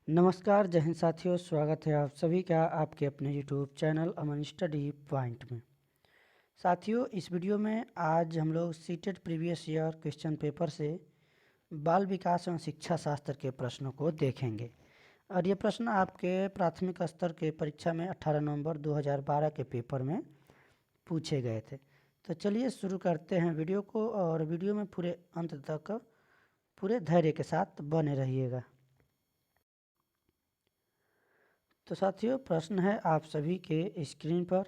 नमस्कार जय हिंद साथियों, स्वागत है आप सभी का आपके अपने यूट्यूब चैनल अमन स्टडी पॉइंट में। साथियों, इस वीडियो में आज हम लोग CTET previous year question paper से बाल विकास एवं शिक्षा शास्त्र के प्रश्नों को देखेंगे। और ये प्रश्न आपके प्राथमिक स्तर के परीक्षा में 18 नवंबर 2012 के पेपर में पूछे गए थे। तो चलिए शुरू करते हैं वीडियो को, और वीडियो में पूरे अंत तक पूरे धैर्य के साथ बने रहिएगा। तो साथियों, प्रश्न है आप सभी के स्क्रीन पर।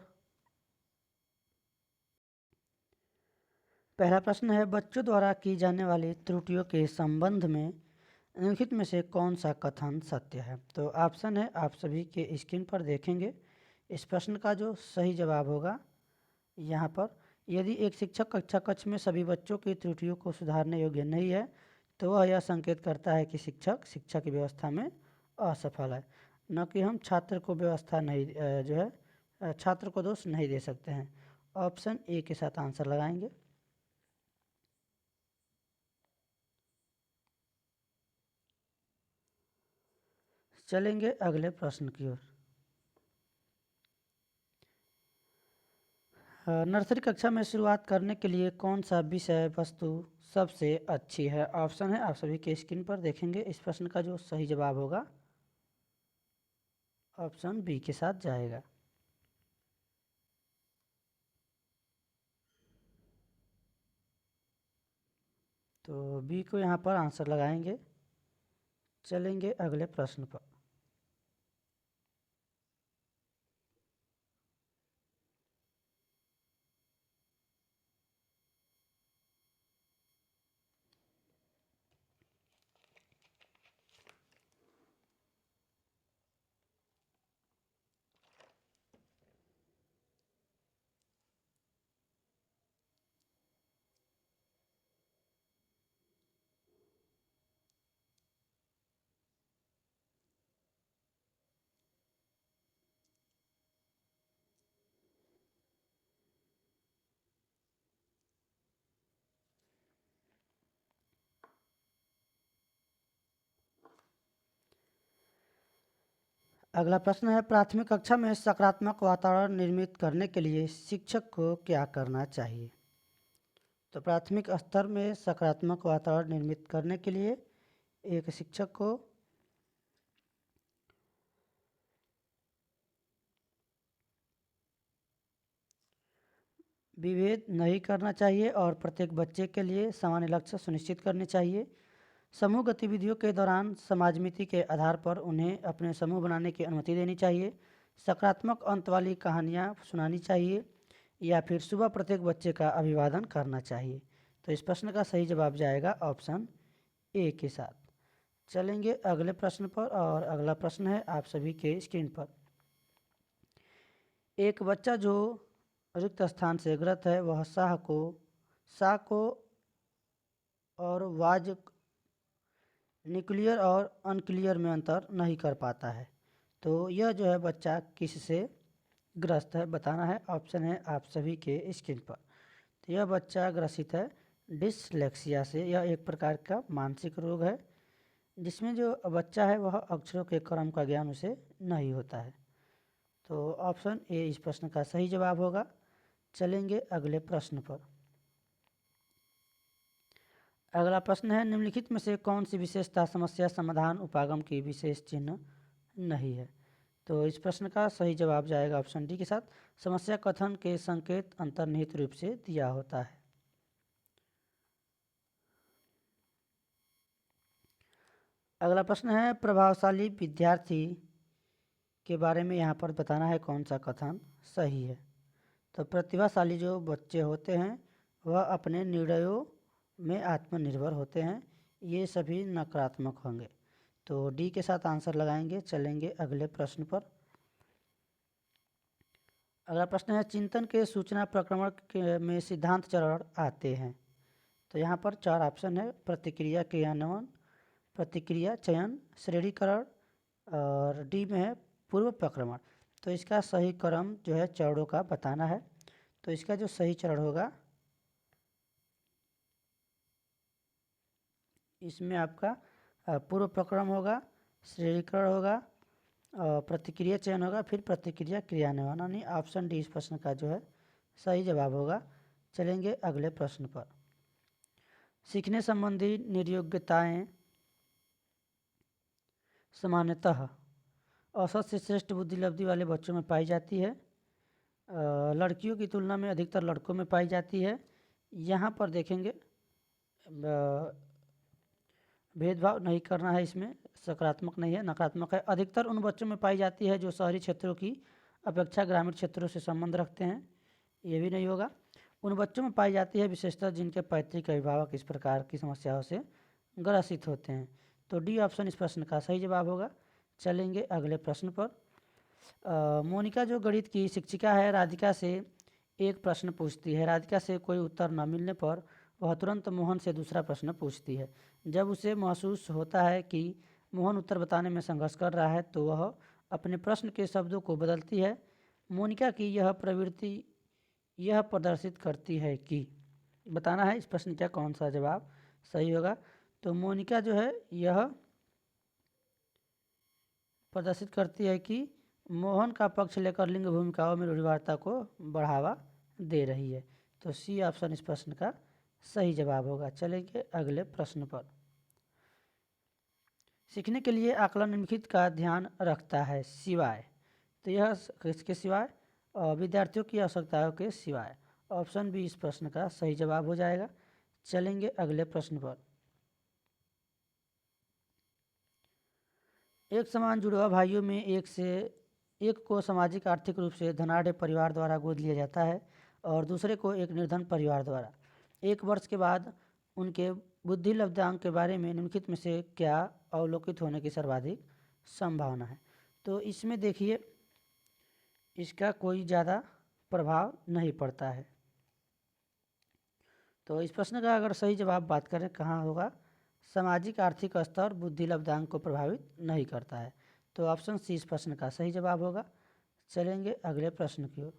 पहला प्रश्न है, बच्चों द्वारा की जाने वाली त्रुटियों के संबंध में निम्नलिखित में से कौन सा कथन सत्य है। तो ऑप्शन है आप सभी के स्क्रीन पर देखेंगे। इस प्रश्न का जो सही जवाब होगा यहाँ पर, यदि एक शिक्षक कक्षा कक्ष में सभी बच्चों की त्रुटियों को सुधारने योग्य नहीं है तो वह यह संकेत करता है कि शिक्षक शिक्षा की व्यवस्था में असफल है, न कि हम छात्र को व्यवस्था नहीं छात्र को दोष नहीं दे सकते हैं। ऑप्शन ए के साथ आंसर लगाएंगे। चलेंगे अगले प्रश्न की ओर। नर्सरी कक्षा में शुरुआत करने के लिए कौन सा विषय वस्तु सबसे अच्छी है। ऑप्शन है आप सभी के स्क्रीन पर देखेंगे। इस प्रश्न का जो सही जवाब होगा ऑप्शन बी के साथ जाएगा। तो बी को यहाँ पर आंसर लगाएंगे। चलेंगे अगले प्रश्न पर। अगला प्रश्न है, प्राथमिक कक्षा में सकारात्मक वातावरण निर्मित करने के लिए शिक्षक को क्या करना चाहिए। तो प्राथमिक स्तर में सकारात्मक वातावरण निर्मित करने के लिए एक शिक्षक को विभेद नहीं करना चाहिए और प्रत्येक बच्चे के लिए सामान्य लक्ष्य सुनिश्चित करने चाहिए। समूह गतिविधियों के दौरान समाजमिति के आधार पर उन्हें अपने समूह बनाने की अनुमति देनी चाहिए। सकारात्मक अंत वाली कहानियाँ सुनानी चाहिए, या फिर सुबह प्रत्येक बच्चे का अभिवादन करना चाहिए। तो इस प्रश्न का सही जवाब जाएगा ऑप्शन ए के साथ। चलेंगे अगले प्रश्न पर, और अगला प्रश्न है आप सभी के स्क्रीन पर। एक बच्चा जो रिक्त स्थान से ग्रस्त है वह सा को और वाज न्यूक्लियर और अनक्लियर में अंतर नहीं कर पाता है। तो यह जो है बच्चा किससे ग्रस्त है बताना है। ऑप्शन है आप सभी के स्क्रीन पर। तो यह बच्चा ग्रसित है डिसलेक्सिया से। यह एक प्रकार का मानसिक रोग है जिसमें जो बच्चा है वह अक्षरों के क्रम का ज्ञान उसे नहीं होता है। तो ऑप्शन ए इस प्रश्न का सही जवाब होगा। चलेंगे अगले प्रश्न पर। अगला प्रश्न है, निम्नलिखित में से कौन सी विशेषता समस्या समाधान उपागम की विशेष चिन्ह नहीं है। तो इस प्रश्न का सही जवाब जाएगा ऑप्शन डी के साथ। समस्या कथन के संकेत अंतर्निहित रूप से दिया होता है। अगला प्रश्न है, प्रभावशाली विद्यार्थी के बारे में यहाँ पर बताना है कौन सा कथन सही है। तो प्रतिभाशाली जो बच्चे होते हैं वह अपने निर्णयों में आत्मनिर्भर होते हैं। ये सभी नकारात्मक होंगे। तो डी के साथ आंसर लगाएंगे। चलेंगे अगले प्रश्न पर। अगला प्रश्न है, चिंतन के सूचना प्रक्रमण में सिद्धांत चरण आते हैं। तो यहाँ पर 4 ऑप्शन है, प्रतिक्रिया क्रियान्वयन, प्रतिक्रिया चयन, श्रेणीकरण, और डी में है पूर्व प्रक्रमण। तो इसका सही क्रम जो है चरणों का बताना है। तो इसका जो सही चरण होगा इसमें आपका पूर्व प्रक्रम होगा, श्रेणीकरण होगा और प्रतिक्रिया चयन होगा, फिर प्रतिक्रिया क्रियान्वयन, यानी ऑप्शन डी इस प्रश्न का जो है सही जवाब होगा। चलेंगे अगले प्रश्न पर। सीखने संबंधी निर्योग्यताएं सामान्यतः औसत से श्रेष्ठ बुद्धि लब्धि वाले बच्चों में पाई जाती है, लड़कियों की तुलना में अधिकतर लड़कों में पाई जाती है। यहाँ पर देखेंगे भेदभाव नहीं करना है, इसमें सकारात्मक नहीं है, नकारात्मक है। अधिकतर उन बच्चों में पाई जाती है जो शहरी क्षेत्रों की अपेक्षा ग्रामीण क्षेत्रों से संबंध रखते हैं, ये भी नहीं होगा। उन बच्चों में पाई जाती है विशेषतः जिनके पैतृक अभिभावक इस प्रकार की समस्याओं से ग्रसित होते हैं। तो डी ऑप्शन इस प्रश्न का सही जवाब होगा। चलेंगे अगले प्रश्न पर। मोनिका जो गणित की शिक्षिका है, राधिका से एक प्रश्न पूछती है। राधिका से कोई उत्तर न मिलने पर वह तुरंत मोहन से दूसरा प्रश्न पूछती है। जब उसे महसूस होता है कि मोहन उत्तर बताने में संघर्ष कर रहा है तो वह अपने प्रश्न के शब्दों को बदलती है। मोनिका की यह प्रवृत्ति यह प्रदर्शित करती है कि, बताना है इस प्रश्न का कौन सा जवाब सही होगा। तो मोनिका जो है यह प्रदर्शित करती है कि मोहन का पक्ष लेकर लिंग भूमिकाओं में रूढ़िवादिता को बढ़ावा दे रही है। तो सी ऑप्शन इस प्रश्न का सही जवाब होगा। चलेंगे अगले प्रश्न पर। सीखने के लिए आकलन निम्नलिखित का ध्यान रखता है सिवाय, तो यह किसके सिवाय, विद्यार्थियों की आवश्यकताओं के सिवाय। ऑप्शन बी इस प्रश्न का सही जवाब हो जाएगा। चलेंगे अगले प्रश्न पर। एक समान जुड़वा भाइयों में एक को सामाजिक आर्थिक रूप से धनाढ़ परिवार द्वारा गोद लिया जाता है और दूसरे को एक निर्धन परिवार द्वारा। 1 वर्ष के बाद उनके बुद्धि लब्धांक के बारे में निम्नलिखित में से क्या अवलोकित होने की सर्वाधिक संभावना है। तो इसमें देखिए इसका कोई ज़्यादा प्रभाव नहीं पड़ता है। तो इस प्रश्न का अगर सही जवाब बात करें कहाँ होगा, सामाजिक आर्थिक स्तर बुद्धि लब्धांक को प्रभावित नहीं करता है। तो ऑप्शन सी इस प्रश्न का सही जवाब होगा। चलेंगे अगले प्रश्न की ओर।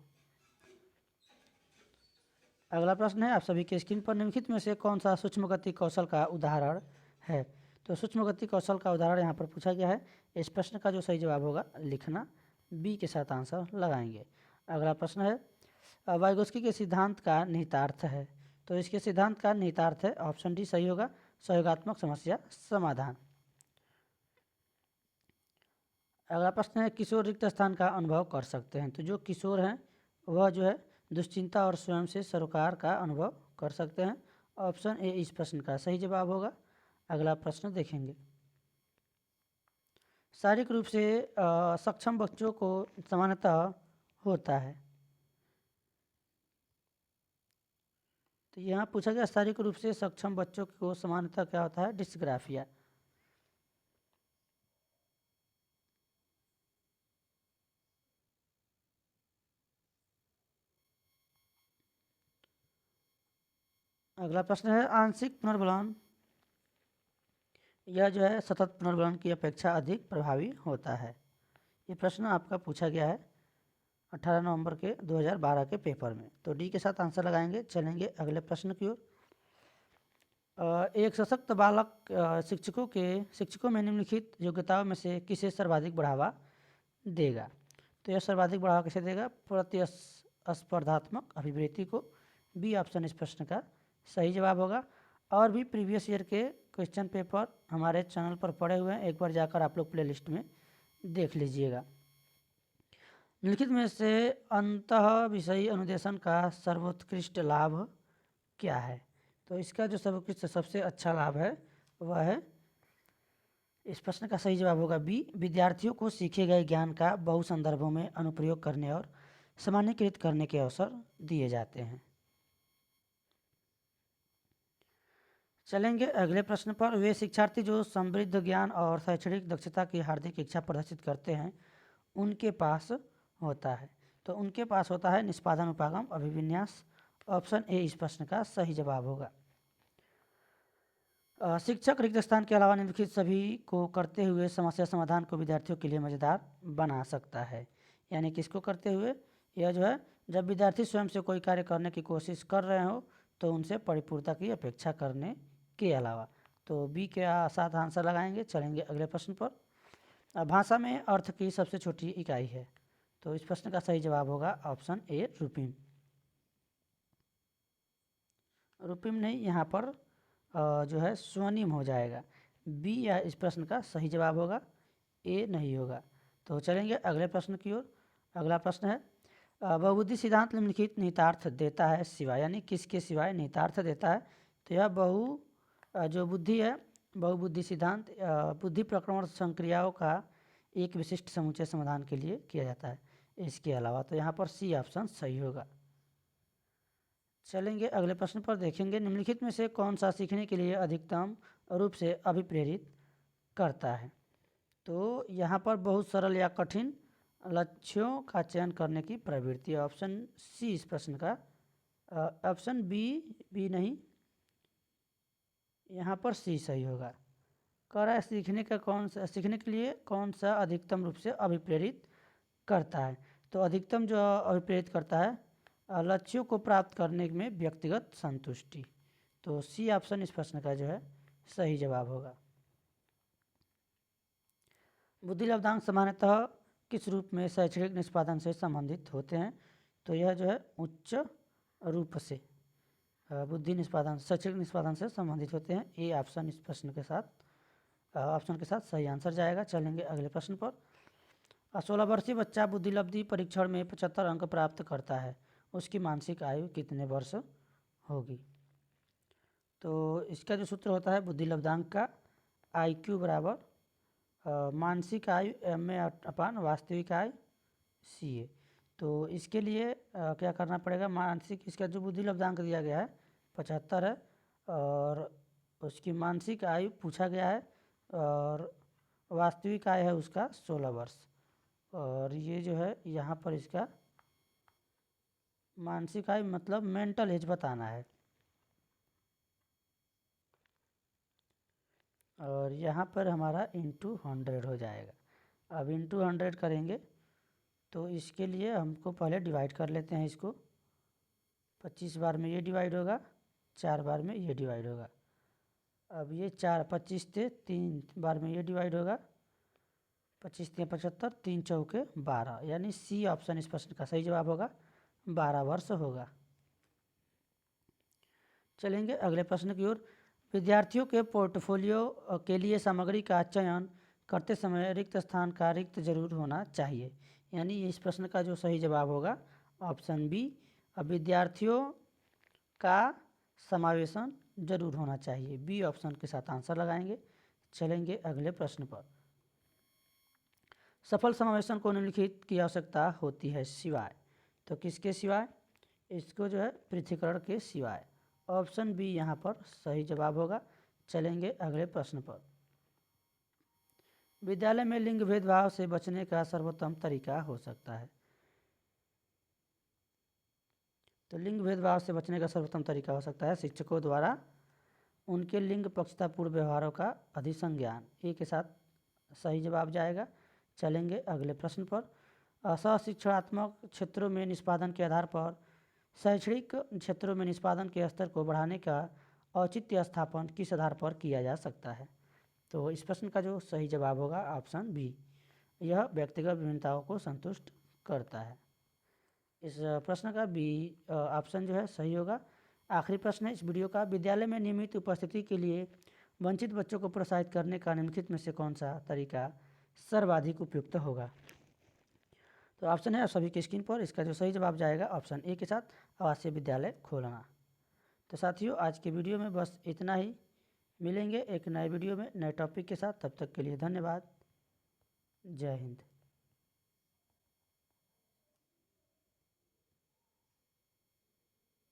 अगला प्रश्न है आप सभी के स्क्रीन पर, निम्नलिखित में से कौन सा सूक्ष्म गति कौशल का उदाहरण है। तो सूक्ष्म गति कौशल का उदाहरण यहाँ पर पूछा गया है। इस प्रश्न का जो सही जवाब होगा लिखना, बी के साथ आंसर लगाएंगे। अगला प्रश्न है वाइगोत्स्की के सिद्धांत का निहितार्थ है। तो इसके सिद्धांत का निहितार्थ है ऑप्शन डी सही होगा, सहयोगात्मक समस्या समाधान। अगला प्रश्न है किशोर रिक्त स्थान का अनुभव कर सकते हैं। तो जो किशोर हैं वह जो है दुश्चिंता और स्वयं से सरोकार का अनुभव कर सकते हैं। ऑप्शन ए इस प्रश्न का सही जवाब होगा। अगला प्रश्न देखेंगे। शारीरिक रूप से सक्षम बच्चों को सामान्यतः होता है। तो यहाँ पूछा गया शारीरिक रूप से सक्षम बच्चों को सामान्यतः क्या होता है, डिस्ग्राफिया। अगला प्रश्न है आंशिक पुनर्बलन यह जो है सतत पुनर्बलन की अपेक्षा अधिक प्रभावी होता है। ये प्रश्न आपका पूछा गया है 18 नवंबर के 2012 के पेपर में। तो डी के साथ आंसर लगाएंगे। चलेंगे अगले प्रश्न की ओर। एक सशक्त बालक शिक्षकों में निम्नलिखित योग्यताओं में से किसे सर्वाधिक बढ़ावा देगा। तो यह सर्वाधिक बढ़ावा किसे देगा, प्रतिस्पर्धात्मक अभिवृत्ति को। बी ऑप्शन इस प्रश्न का सही जवाब होगा। और भी प्रीवियस ईयर के क्वेश्चन पेपर हमारे चैनल पर पड़े हुए हैं, एक बार जाकर आप लोग प्लेलिस्ट में देख लीजिएगा। निम्नलिखित में से अंतः विषयी अनुदेशन का सर्वोत्कृष्ट लाभ क्या है। तो इसका जो सर्वोत्कृष्ट सबसे अच्छा लाभ है वह है, इस प्रश्न का सही जवाब होगा बी, विद्यार्थियों को सीखे गए ज्ञान का बहु संदर्भों में अनुप्रयोग करने और सामान्यीकृत करने के अवसर दिए जाते हैं। चलेंगे अगले प्रश्न पर। वे शिक्षार्थी जो समृद्ध ज्ञान और शैक्षणिक दक्षता की हार्दिक इच्छा प्रदर्शित करते हैं उनके पास होता है। तो उनके पास होता है निष्पादन उपागम अभिविन्यास। ऑप्शन ए इस प्रश्न का सही जवाब होगा। शिक्षक रिक्त स्थान के अलावा निम्नलिखित सभी को करते हुए समस्या समाधान को विद्यार्थियों के लिए मज़ेदार बना सकता है। यानी किसको करते हुए, यह जो है जब विद्यार्थी स्वयं से कोई कार्य करने की कोशिश कर रहे हो तो उनसे परिपूर्णता की अपेक्षा करने के अलावा। तो बी के साथ आंसर लगाएंगे। चलेंगे अगले प्रश्न पर। भाषा में अर्थ की सबसे छोटी इकाई है। तो इस प्रश्न का सही जवाब होगा ऑप्शन ए रूपिम। रूपिम नहीं, यहाँ पर जो है स्वनिम हो जाएगा। बी या इस प्रश्न का सही जवाब होगा, ए नहीं होगा। तो चलेंगे अगले प्रश्न की ओर। अगला प्रश्न है बहुबुद्धि सिद्धांत निम्नलिखित निहितार्थ देता है सिवाय, यानी किसके सिवाय निहितार्थ देता है। तो यह जो बुद्धि है, बहुबुद्धि सिद्धांत बुद्धि प्रक्रमण संक्रियाओं का एक विशिष्ट समुच्चय समाधान के लिए किया जाता है। इसके अलावा तो यहाँ पर सी ऑप्शन सही होगा। चलेंगे अगले प्रश्न पर, देखेंगे निम्नलिखित में से कौन सा सीखने के लिए अधिकतम रूप से अभिप्रेरित करता है। तो यहाँ पर बहुत सरल या कठिन लक्ष्यों का चयन करने की प्रवृत्ति। ऑप्शन सी इस प्रश्न का, ऑप्शन बी नहीं, यहाँ पर सी सही होगा। कह रहा है सीखने के लिए कौन सा अधिकतम रूप से अभिप्रेरित करता है। तो अधिकतम जो अभिप्रेरित करता है लक्ष्यों को प्राप्त करने में व्यक्तिगत संतुष्टि। तो सी ऑप्शन इस प्रश्न का जो है सही जवाब होगा। बुद्धि लब्धांक सामान्यतः किस रूप में शैक्षणिक निष्पादन से संबंधित होते हैं। तो यह जो है उच्च रूप से बुद्धि निष्पादन शैक्षणिक निष्पादन से संबंधित होते हैं। ए ऑप्शन इस प्रश्न के साथ सही आंसर जाएगा। चलेंगे अगले प्रश्न पर। 16 वर्षीय बच्चा बुद्धिलब्धि परीक्षण में 75 अंक प्राप्त करता है, उसकी मानसिक आयु कितने वर्ष होगी। तो इसका जो सूत्र होता है बुद्धि लब्धांक का, IQ बराबर मानसिक आयु MA/, वास्तविक आयु CA। तो इसके लिए क्या करना पड़ेगा, मानसिक इसका जो बुद्धि लब्धांक दिया गया है 75 है और उसकी मानसिक आयु पूछा गया है और वास्तविक आयु है उसका 16 वर्ष। और ये जो है यहाँ पर इसका मानसिक आयु मतलब मेंटल एज बताना है। और यहाँ पर हमारा इंटू 100 हो जाएगा। अब इंटू 100 करेंगे तो इसके लिए हमको पहले डिवाइड कर लेते हैं इसको। 25 बार में ये डिवाइड होगा, 4 बार में ये डिवाइड होगा। अब ये 25 थे 3 बार में ये डिवाइड होगा, 25 × 75, 3 चौके 12, यानी सी ऑप्शन इस प्रश्न का सही जवाब होगा, 12 वर्ष होगा। चलेंगे अगले प्रश्न की ओर। विद्यार्थियों के पोर्टफोलियो के लिए सामग्री का चयन करते समय रिक्त स्थान का रिक्त जरूर होना चाहिए, यानी इस प्रश्न का जो सही जवाब होगा ऑप्शन बी, विद्यार्थियों का समावेशन जरूर होना चाहिए। बी ऑप्शन के साथ आंसर लगाएंगे। चलेंगे अगले प्रश्न पर। सफल समावेशन को निम्नलिखित की आवश्यकता होती है सिवाय। तो किसके सिवाय, इसको जो है पृथक्करण के सिवाय। ऑप्शन बी यहाँ पर सही जवाब होगा। चलेंगे अगले प्रश्न पर। विद्यालय में लिंग भेदभाव से बचने का सर्वोत्तम तरीका हो सकता है। तो लिंग भेदभाव से बचने का सर्वोत्तम तरीका हो सकता है शिक्षकों द्वारा उनके लिंग पक्षतापूर्ण व्यवहारों का अधिसंज्ञान। ए के साथ सही जवाब जाएगा। चलेंगे अगले प्रश्न पर। सशिक्षणात्मक क्षेत्रों में निष्पादन के आधार पर शैक्षणिक क्षेत्रों में निष्पादन के स्तर को बढ़ाने का औचित्य स्थापन किस आधार पर किया जा सकता है। तो इस प्रश्न का जो सही जवाब होगा ऑप्शन बी, यह व्यक्तिगत विभिन्नताओं को संतुष्ट करता है। इस प्रश्न का बी ऑप्शन जो है सही होगा। आखिरी प्रश्न है इस वीडियो का। विद्यालय में नियमित उपस्थिति के लिए वंचित बच्चों को प्रोत्साहित करने का निम्नलिखित में से कौन सा तरीका सर्वाधिक उपयुक्त होगा। तो ऑप्शन है आप सभी की स्क्रीन पर। इसका जो सही जवाब जाएगा ऑप्शन ए के साथ, आवासीय विद्यालय खोलना। तो साथियों आज के वीडियो में बस इतना ही। मिलेंगे एक नए वीडियो में नए टॉपिक के साथ। तब तक के लिए धन्यवाद। जय हिंद।